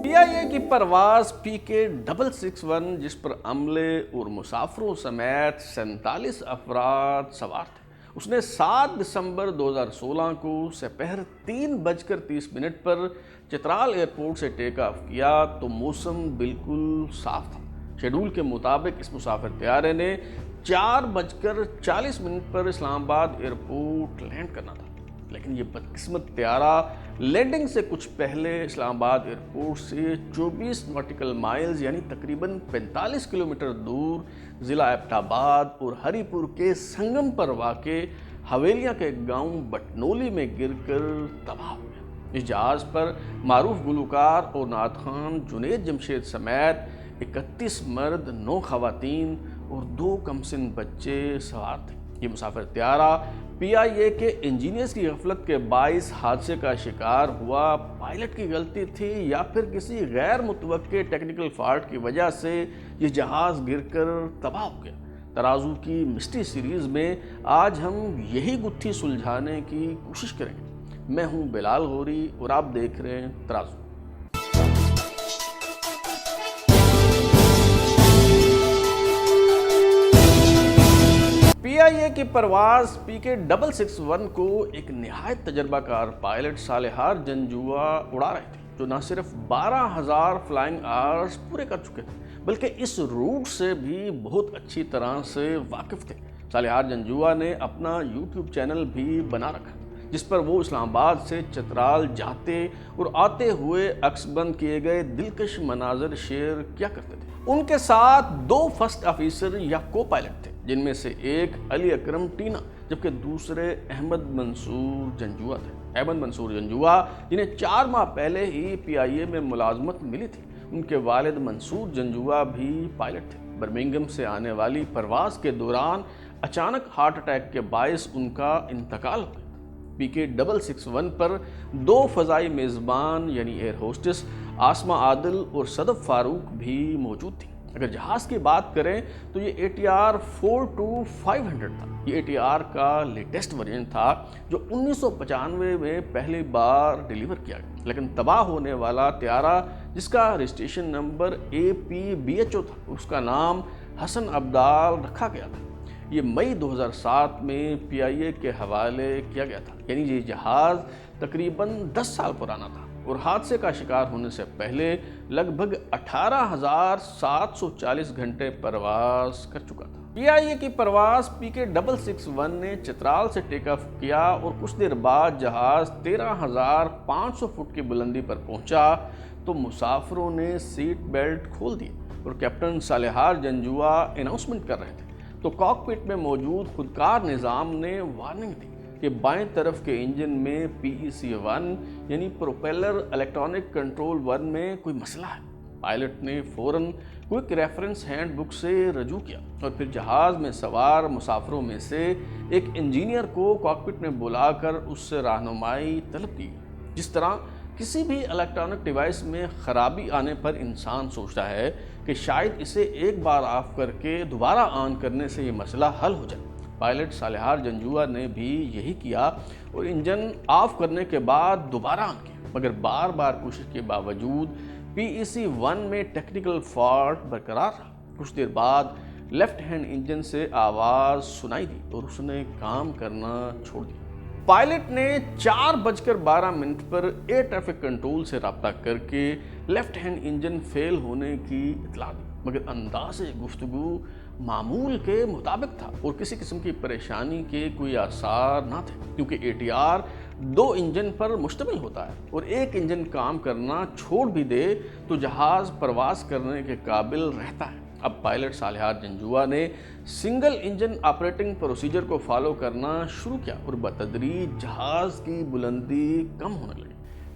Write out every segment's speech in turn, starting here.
PIA کی پرواز PK661 جس پر عملے اور مسافروں سمیت 47 افراد سوار تھے، اس نے 7 دسمبر 2016 کو سپہر 3:30 پر چترال ایئرپورٹ سے ٹیک آف کیا تو موسم بالکل صاف تھا۔ شیڈول کے مطابق اس مسافر طیارے نے 4:40 پر اسلام آباد ایئرپورٹ لینڈ کرنا تھا، لیکن یہ بدقسمت طیارہ لینڈنگ سے کچھ پہلے اسلام آباد ایئرپورٹ سے 24 ناٹیکل مائلز یعنی تقریباً 45 کلومیٹر دور ضلع ایبٹ آباد اور ہری پور کے سنگم پر واقع حویلیاں کے گاؤں بٹنولی میں گر کر تباہ ہو گیا۔ اس جہاز پر معروف گلوکار اور نعت خوان جنید جمشید سمیت 31 مرد، 9 خواتین اور 2 کمسن بچے سوار تھے۔ یہ مسافر طیارہ PIA کے انجینئرز کی غفلت کے باعث حادثے کا شکار ہوا۔ پائلٹ کی غلطی تھی یا پھر کسی غیر متوقع ٹیکنیکل فالٹ کی وجہ سے یہ جہاز گر کر تباہ ہو گیا؟ ترازو کی مسٹری سیریز میں آج ہم یہی گتھی سلجھانے کی کوشش کریں گے۔ میں ہوں بلال غوری اور آپ دیکھ رہے ہیں ترازو۔ PIA کی پرواز PK661 کو ایک نہایت تجربہ کار پائلٹ صالحار جنجوعہ اڑا رہے تھے، جو نہ صرف 12,000 فلائنگ آورز پورے کر چکے تھے بلکہ اس روٹ سے بھی بہت اچھی طرح سے واقف تھے۔ صالحار جنجوعہ نے اپنا YouTube چینل بھی بنا رکھا جس پر وہ اسلام آباد سے چترال جاتے اور آتے ہوئے عکس بند کیے گئے دلکش مناظر شیئر کیا کرتے تھے۔ ان کے ساتھ 2 فرسٹ آفیسر یا کو پائلٹ تھے، جن میں سے ایک علی اکرم ٹینا جبکہ دوسرے احمد منصور جنجوعہ تھے۔ احمد منصور جنجوعہ جنہیں 4 ماہ پہلے ہی PIA میں ملازمت ملی تھی، ان کے والد منصور جنجوعہ بھی پائلٹ تھے۔ برمنگھم سے آنے والی پرواز کے دوران اچانک ہارٹ اٹیک کے باعث ان کا انتقال ہو گیا۔ PK661 پر 2 فضائی میزبان یعنی ایئر ہوسٹس آسما عادل اور صدف فاروق بھی موجود تھیں۔ اگر جہاز کی بات کریں تو یہ ATR 42-500 تھا۔ یہ ATR کا لیٹسٹ ورژن تھا جو 1995 میں پہلی بار ڈیلیور کیا گیا، لیکن تباہ ہونے والا طیارہ جس کا رجسٹریشن نمبر APBHO تھا، اس کا نام حسن عبدال رکھا گیا تھا۔ یہ مئی 2007 میں PIA کے حوالے کیا گیا تھا، یعنی یہ جہاز تقریباً 10 سال پرانا تھا اور حادثے کا شکار ہونے سے پہلے لگ بھگ 18,740 گھنٹے پرواز کر چکا تھا۔ PIA کی پرواز PK661 نے چترال سے ٹیک آف کیا اور کچھ دیر بعد جہاز 13,500 فٹ کی بلندی پر پہنچا تو مسافروں نے سیٹ بیلٹ کھول دی اور کیپٹن صالحار جنجوعہ اناؤنسمنٹ کر رہے تھے تو کاکپٹ میں موجود خودکار نظام نے وارننگ دی کہ بائیں طرف کے انجن میں PEC1 یعنی پروپیلر الیکٹرانک کنٹرول 1 میں کوئی مسئلہ ہے۔ پائلٹ نے فوراً کوئک ریفرنس ہینڈ بک سے رجوع کیا اور پھر جہاز میں سوار مسافروں میں سے ایک انجینئر کو کاکپٹ میں بلا کر اس سے رہنمائی طلب کی۔ جس طرح کسی بھی الیکٹرانک ڈیوائس میں خرابی آنے پر انسان سوچتا ہے کہ شاید اسے ایک بار آف کر کے دوبارہ آن کرنے سے یہ مسئلہ حل ہو جائے، پائلٹ صالحار جنجوعہ نے بھی یہی کیا اور انجن آف کرنے کے بعد دوبارہ آن کیا، مگر بار بار کوشش کے باوجود PEC1 میں ٹیکنیکل فالٹ برقرار رہا۔ کچھ دیر بعد لیفٹ ہینڈ انجن سے آواز سنائی دی اور اس نے کام کرنا چھوڑ دیا۔ پائلٹ نے 4:12 پر ایئر ٹریفک کنٹرول سے رابطہ کر کے لیفٹ ہینڈ انجن فیل ہونے کی اطلاع دی، مگر انداز گفتگو معمول کے مطابق تھا اور کسی قسم کی پریشانی کے کوئی آثار نہ تھے، کیونکہ ATR 2 انجن پر مشتمل ہوتا ہے اور ایک انجن کام کرنا چھوڑ بھی دے تو جہاز پرواز کرنے کے قابل رہتا ہے۔ اب پائلٹ صالحار جنجوعہ نے سنگل انجن آپریٹنگ پروسیجر کو فالو کرنا شروع کیا اور بتدریج جہاز کی بلندی کم ہونے لگی۔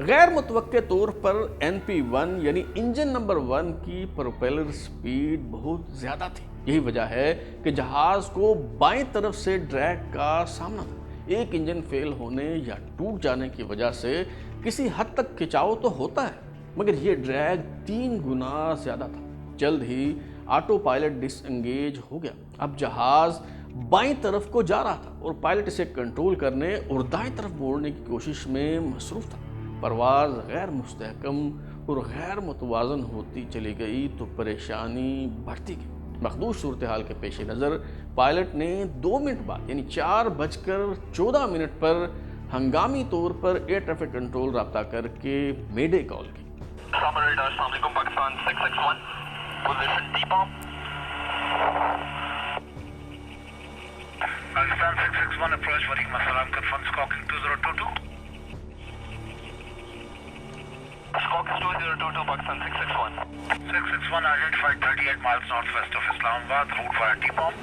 غیر متوقع طور پر NP1 یعنی انجن نمبر 1 کی پروپیلر سپیڈ بہت زیادہ تھی۔ یہی وجہ ہے کہ جہاز کو بائیں طرف سے ڈریگ کا سامنا تھا۔ ایک انجن فیل ہونے یا ٹوٹ جانے کی وجہ سے کسی حد تک کھچاؤ تو ہوتا ہے، مگر یہ ڈریگ 3 گنا زیادہ تھا۔ جلد ہی آٹو پائلٹ ڈس انگیج ہو گیا۔ اب جہاز بائیں طرف کو جا رہا تھا اور پائلٹ اسے کنٹرول کرنے اور دائیں طرف موڑنے کی کوشش میں مصروف تھا۔ پرواز غیر مستحکم اور غیر متوازن ہوتی چلی گئی تو پریشانی بڑھتی گئی۔ مخدوش صورتحال کے پیش نظر پائلٹ نے 2 منٹ بعد یعنی 4:14 پر ہنگامی طور پر ایئر ٹریفک کنٹرول رابطہ کر کے میڈے کال کی۔ السلام علیکم Pakistan 661 position T balm. Pakistan 661 approach Walikum Assalam, confirm squawking 2022. Squawking 2022 Pakistan 661. 661 identified 38 miles northwest of Islamabad, route via T-bomb,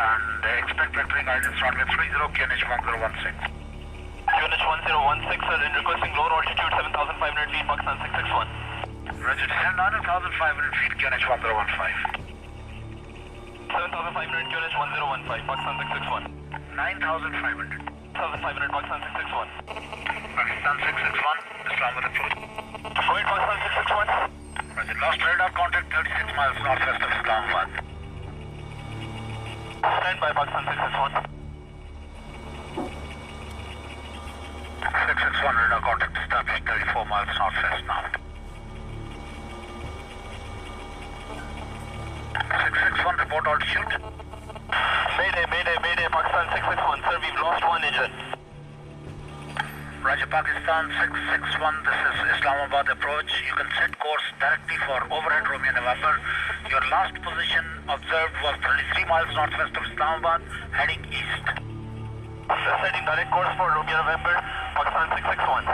and expect vectoring guidance runway 30 QNH 1016. QNH 1016 sir, and requesting lower altitude 7,500 feet Pakistan 661. Roger, 9,500 feet QNH 1015. 7,500 QNH 1015 Pakistan 661. 9,500. 1,500 Pakistan 661. Pakistan 661, Islamabad approach. Go ahead Pakistan 661. Roger, lost radar contact 36 miles northwest of Islamabad. Stand by Pakistan 661. 661 radar contact established 34 miles northwest now. 661 report altitude. Mayday Pakistan 661 sir, we've lost one engine. Roger, Pakistan 661, this is Islamabad approach. You can set course directly for overhead Romeo November. Your last position observed was 33 miles northwest of Islamabad, heading east. Setting direct course for Romeo November Pakistan 661.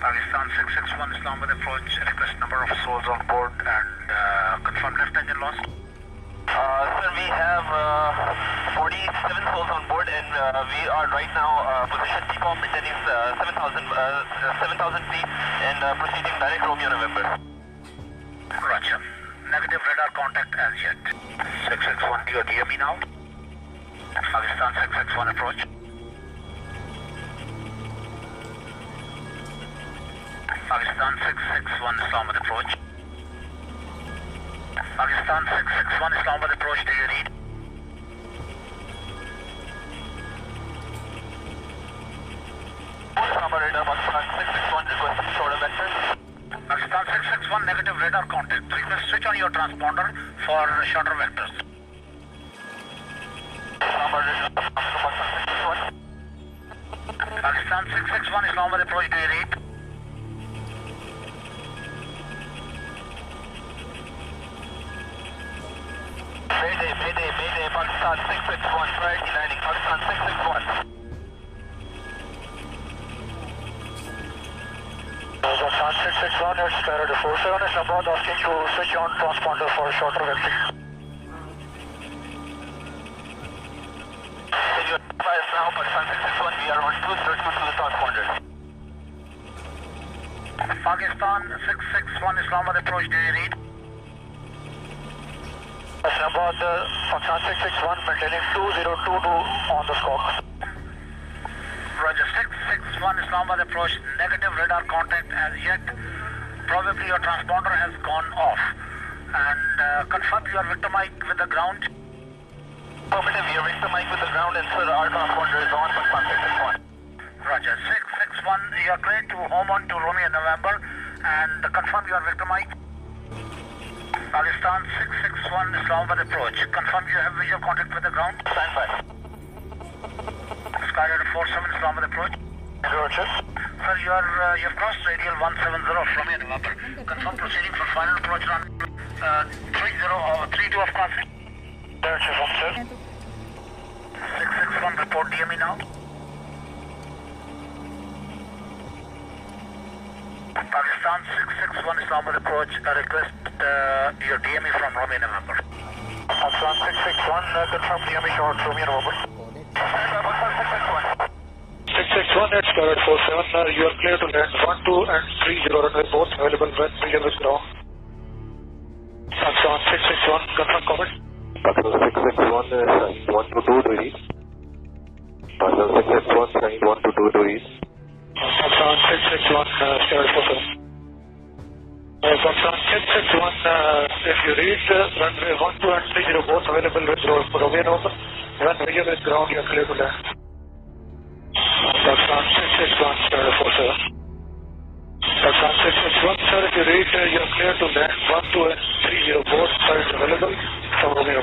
Pakistan 661, Islamabad approach. Request number of souls on board and confirm left engine loss. Sir, we have 47 souls on board and we are right now position T-bomb maintaining 7,000 feet and proceeding direct Romeo November. Roger. Negative radar contact as yet. 661, do you hear me now? Pakistan 661 approach. Pakistan 661, Islamabad approach. Pakistan 661, Islamabad approach, do you read? Islamabad radar Pakistan 661 requesting shorter vector. Pakistan 661, negative radar contact. Request switch on your transponder for shorter vectors. Islamabad radar Pakistan 661. Pakistan 661, Islamabad approach, do you read? Mayday Pakistan 661 priority landing Pakistan 661. Pakistan 661, it's Skyrider 47, Islamabad asking to switch on transponder for shorter vector. Now Pakistan 661, we are on 202 to the transponder. Pakistan 661, Islamabad approach, do you read? Islamabad, Pakistan 661, maintaining 2022 on the squawk. Roger, 661, Islamabad approach, negative radar contact as yet. Probably your transponder has gone off. And confirm your Victor mic with the ground. Affirmative, your Victor mic with the ground and sir, our transponder is on Pakistan 661. Roger, 661, you are cleared to home on to Romeo November and confirm your Victor mic. Pakistan 661, Islamabad approach. Confirm you have visual contact with the ground. Stand by. Skyrider 47, Islamabad approach. Roger. Sir, you've crossed radial 170 of Romeo November. Confirm proceeding for final approach run 32 of crossing. Roger, sir. 661, report DME now. Pakistan 661, Islamabad approach. Request your DME from Romeo November. Pakistan 661, confirm DME short Romeo November. Stand by Pakistan 661. 661, it's Skyrider 47. You are clear to land 12 and 30 runway, both available when clear with ground. Pakistan 661, confirm comment. Pakistan 661, sign 122 to read. Pakistan 661, sign 122 to read. Pakistan 661, Skyrider 47. Pakistan 661, if you reach runway 12 and 30, both available with Romeo November, when clear with ground, you are clear to land. Pakistan 661, Skyrider 47. Pakistan 661, sir, if you reach, you're clear to land 1230 board, sir, is available from Romeo.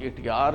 ATR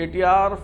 ATR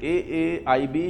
AAIB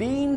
3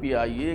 PIA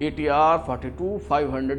ATR 42-500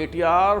ATR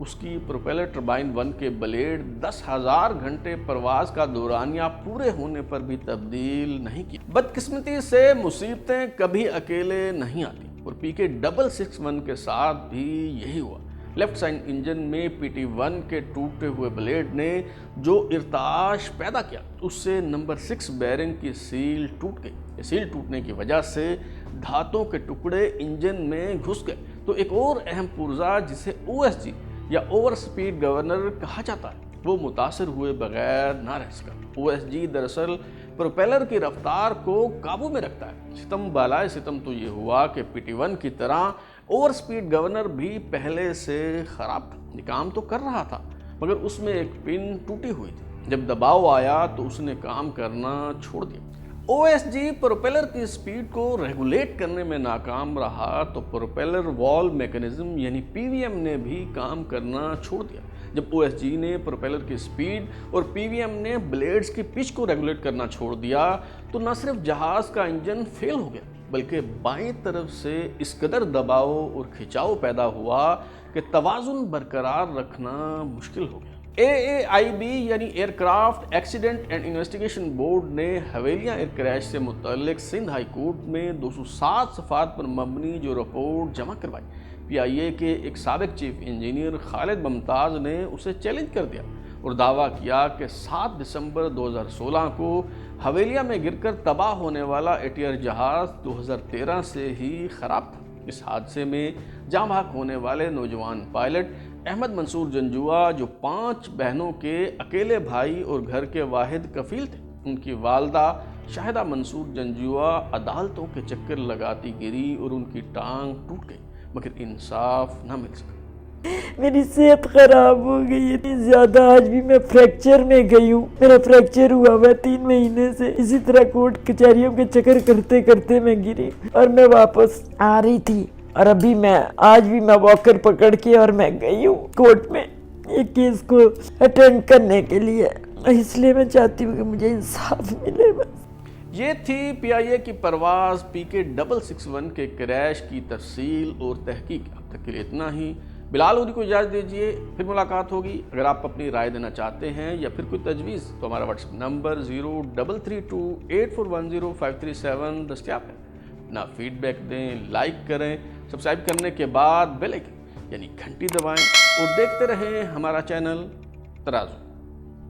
اس کی propeller turbine 1 کے blade 10,000 گھنٹے پرواز کا دورانیہ پورے ہونے پر بھی تبدیل نہیں کی۔ بدقسمتی سے مصیبتیں کبھی اکیلے نہیں آتی اور PK661 کے ساتھ بھی یہی ہوا۔ لیفٹ سائڈ انجن میں PT1 کے ٹوٹے ہوئے بلیڈ نے جو ارتعاش پیدا کیا اس سے نمبر 6 بیرنگ کی سیل ٹوٹ گئی۔ یہ سیل ٹوٹنے کی وجہ سے دھاتوں کے ٹکڑے انجن میں گھس گئے تو ایک اور اہم پرزہ جسے OSG یا اوور سپیڈ گورنر کہا جاتا ہے وہ متاثر ہوئے بغیر نہ رہ سکا۔ OSG دراصل پروپیلر کی رفتار کو قابو میں رکھتا ہے۔ ستم بالائے ستم تو یہ ہوا کہ PT1 کی طرح اوور سپیڈ گورنر بھی پہلے سے خراب تھا، یہ کام تو کر رہا تھا مگر اس میں ایک پن ٹوٹی ہوئی تھی۔ جب دباؤ آیا تو اس نے کام کرنا چھوڑ دیا۔ OSG پروپیلر کی سپیڈ کو ریگولیٹ کرنے میں ناکام رہا تو پروپیلر وال میکنزم یعنی PVM نے بھی کام کرنا چھوڑ دیا۔ جب OSG نے پروپیلر کی سپیڈ اور PVM نے بلیڈز کی پچ کو ریگولیٹ کرنا چھوڑ دیا تو نہ صرف جہاز کا انجن فیل ہو گیا بلکہ بائیں طرف سے اس قدر دباؤ اور کھچاؤ پیدا ہوا کہ توازن برقرار رکھنا مشکل ہو گیا۔ AAIB یعنی aircraft accident and investigation board نے حویلیاں ایئر کریش سے متعلق سندھ ہائی کورٹ میں 207 صفحات پر مبنی جو رپورٹ جمع کروائی۔ PIA کے ایک سابق چیف انجینئر خالد ممتاز نے اسے چیلنج کر دیا اور دعویٰ کیا کہ 7 دسمبر 2016 کو حویلیہ میں گر کر تباہ ہونے ایٹیار جہاز 2013 سے ہی خراب تھا۔ اس حادثے میں جاں بحق ہونے والے نوجوان پائلٹ احمد منصور جنجوعہ جو 5 بہنوں کے اکیلے بھائی اور گھر کے واحد کفیل تھے، ان کی والدہ شاہدہ منصور جنجوعہ عدالتوں کے چکر لگاتی گری اور ان کی ٹانگ ٹوٹ گئی مگر انصاف نہ مل سکا۔ میری صحت خراب ہو گئی اتنی زیادہ، آج بھی میں فریکچر میں گئی ہوں، میرا فریکچر ہوا ہوا 3 مہینے سے، اسی طرح کورٹ کچہریوں کے چکر کرتے کرتے میں گری اور میں واپس آ رہی تھی اور ابھی میں آج بھی میں واکر پکڑ کے اور میں گئی ہوں کورٹ میں ایک کیس کو اٹینڈ کرنے کے لیے، اس لیے میں چاہتی ہوں کہ مجھے انصاف ملے۔ بس یہ تھی PIA کی پرواز PK661 کے کریش کی تفصیل اور تحقیق۔ اب تک کے لیے اتنا ہی۔ بلال لودھی کو اجازت دیجیے، پھر ملاقات ہوگی۔ اگر آپ اپنی رائے دینا چاہتے ہیں یا پھر کوئی تجویز تو ہمارا واٹس ایپ نمبر 0332841057 دستیاب ہے۔ اپنا فیڈ بیک دیں، لائک کریں، سبسکرائب کرنے کے بعد بیل آئکن یعنی گھنٹی دبائیں اور دیکھتے رہیں ہمارا چینل ترازو۔